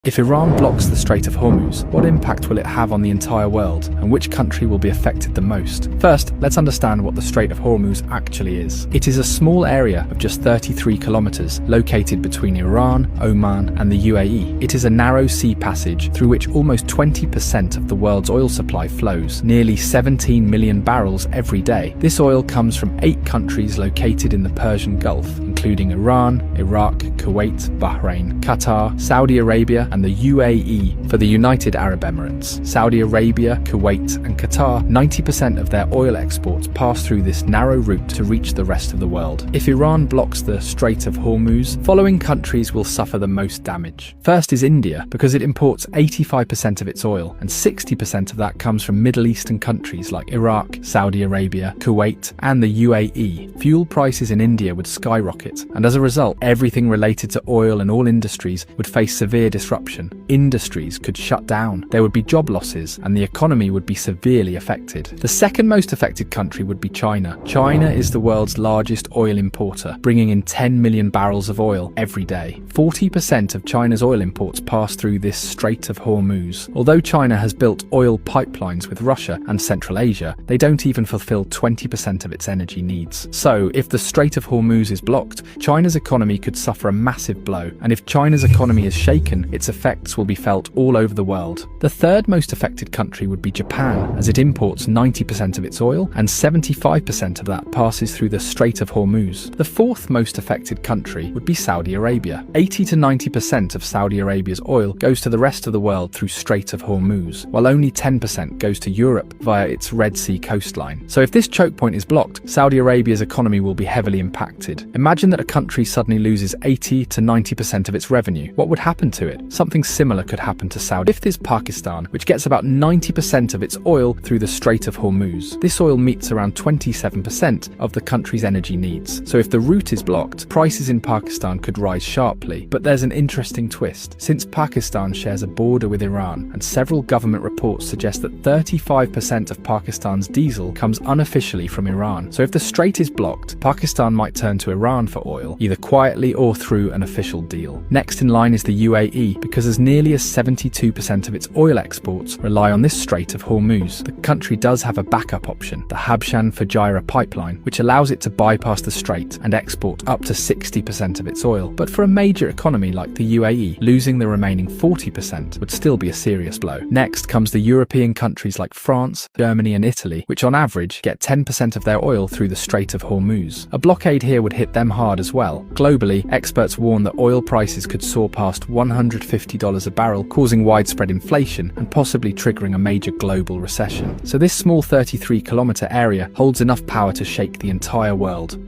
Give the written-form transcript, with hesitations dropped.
If Iran blocks the Strait of Hormuz, what impact will it have on the entire world, and which country will be affected the most? First, let's understand what the Strait of Hormuz actually is. It is a small area of just 33 kilometers located between Iran, Oman, and the UAE. It is a narrow sea passage through which almost 20% of the world's oil supply flows, nearly 17 million barrels every day. This oil comes from 8 countries located in the Persian Gulf, including Iran, Iraq, Kuwait, Bahrain, Qatar, Saudi Arabia, and the UAE for the United Arab Emirates. Saudi Arabia, Kuwait, and Qatar, 90% of their oil exports pass through this narrow route to reach the rest of the world. If Iran blocks the Strait of Hormuz, following countries will suffer the most damage. First is India, because it imports 85% of its oil, and 60% of that comes from Middle Eastern countries like Iraq, Saudi Arabia, Kuwait, and the UAE. Fuel prices in India would skyrocket, and as a result, everything related to oil and all industries would face severe disruption. Industries could shut down, there would be job losses, and the economy would be severely affected. The second most affected country would be China. China is the world's largest oil importer, bringing in 10 million barrels of oil every day. 40% of China's oil imports pass through this Strait of Hormuz. Although China has built oil pipelines with Russia and Central Asia, they don't even fulfill 20% of its energy needs. So, if the Strait of Hormuz is blocked, China's economy could suffer a massive blow, and if China's economy is shaken, its effects will be felt all over the world. The third most affected country would be Japan, as it imports 90% of its oil, and 75% of that passes through the Strait of Hormuz. The fourth most affected country would be Saudi Arabia. 80 to 90% of Saudi Arabia's oil goes to the rest of the world through Strait of Hormuz, while only 10% goes to Europe via its Red Sea coastline. So if this choke point is blocked, Saudi Arabia's economy will be heavily impacted. Imagine that a country suddenly loses 80 to 90% of its revenue. What would happen to it? Something similar could happen to Saudi. Fifth is Pakistan, which gets about 90% of its oil through the Strait of Hormuz. This oil meets around 27% of the country's energy needs. So if the route is blocked, prices in Pakistan could rise sharply. But there's an interesting twist. Since Pakistan shares a border with Iran, and several government reports suggest that 35% of Pakistan's diesel comes unofficially from Iran. So if the strait is blocked, Pakistan might turn to Iran for oil, either quietly or through an official deal. Next in line is the UAE, because as nearly as 72% of its oil exports rely on this Strait of Hormuz. The country does have a backup option, the Habshan-Fujairah pipeline, which allows it to bypass the strait and export up to 60% of its oil. But for a major economy like the UAE, losing the remaining 40% would still be a serious blow. Next comes the European countries like France, Germany, and Italy, which on average get 10% of their oil through the Strait of Hormuz. A blockade here would hit them hard as well. Globally, experts warn that oil prices could soar past $150 a barrel, causing widespread inflation and possibly triggering a major global recession. So this small 33-kilometer area holds enough power to shake the entire world.